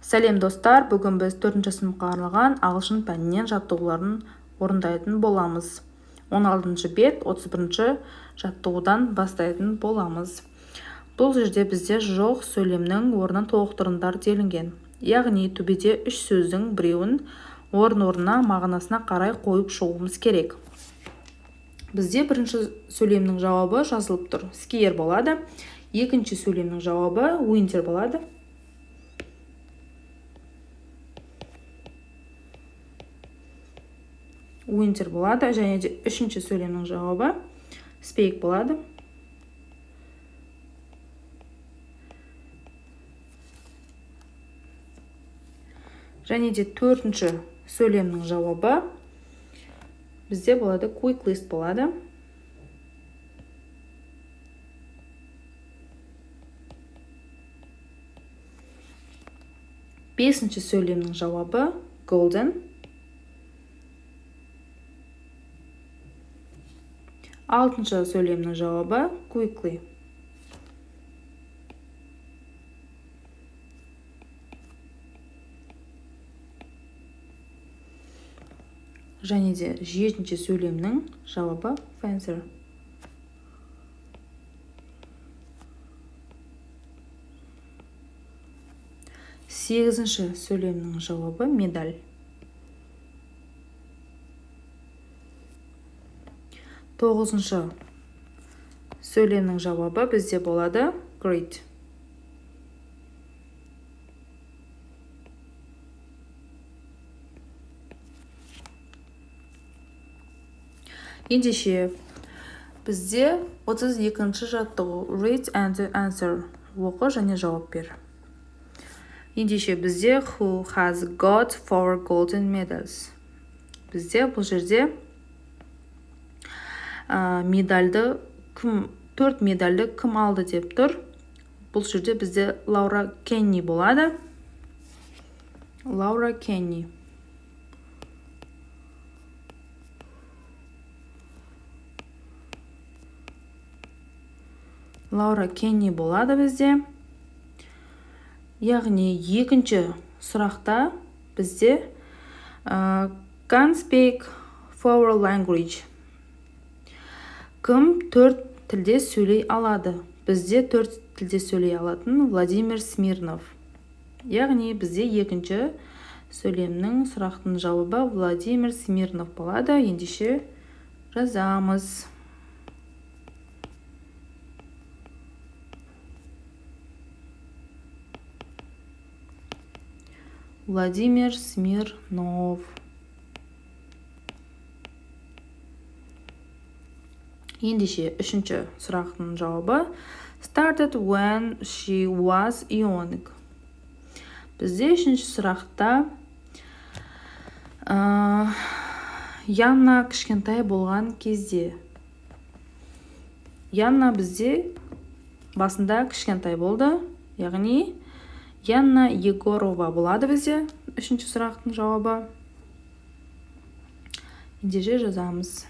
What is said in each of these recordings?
Сәлем достар, бүгін біз 4-ші сыныпқа арналған ағылшын пәнінен жаттығуларын орындайтын боламыз. 16-шы бет 31-ші жаттығудан бастайтын боламыз. Бұл жерде бізде жоқ сөйлемнің орнын толықтырыңдар делінген. Яғни төбеде 3 сөздің біреуін орын-орнына мағынасына қарай қойып шығуымыз керек. Бізде бірінші сөйлемнің жауабы жазылып тұр. Skier болады. Екінші сөйлемнің жауабы winter болады. Winter болады, және де үшінші сөйлемнің жауабы speak болады. Және де төртінші сөйлемнің жауабы бізде болады quick list болады. Бесінші сөйлемнің жауабы golden. Алтыншы сөйлемнің жауабы quickly. Және де жетінші сөйлемнің жауабы fancier. Сегізінші сөйлемнің жауабы медаль. Тоғызыншы сөйлемнің жауабы бізде болады great. Ендеше бізде 32-ші жаттығу read and answer. Оқы және жауап бер. Ендеше бізде who has got 4 golden medals. Бізде бұл жерде төрт медальды кім алды деп тұр. Бұл жерде бізде Лаура Кенни болады. Лаура Кенни. Лаура Кенни болады бізде. Яғни екінші сұрақта бізде can speak 4 language. Кім 4 тілде сөйлей алады? Бізде 4 тілде сөйлей алатын Владимир Смирнов. Яғни бізде екінші сөйлемнің сұрақтың жауабы Владимир Смирнов болады. Ендеше жазамыз. Владимир Смирнов. Ендеше үшінші сұрақтың жауабы started when she was young. Бізде үшінші сұрақта Янна кішкентай болған кезде. Янна бізде басында кішкентай болды. Яғни Янна Егорова болады бізде үшінші сұрақтың жауабы. Ендеше жазамыз.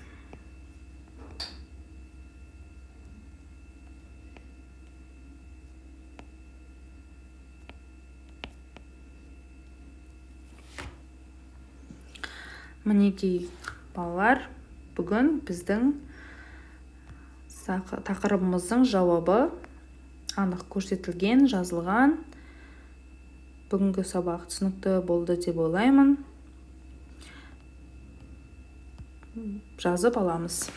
Мінекей балалар, бүгін біздің тақырыбымыздың жауабы анық көрсетілген, жазылған. Бүгінгі сабақ түсінікті болды деп ойлаймын. Жазып аламыз.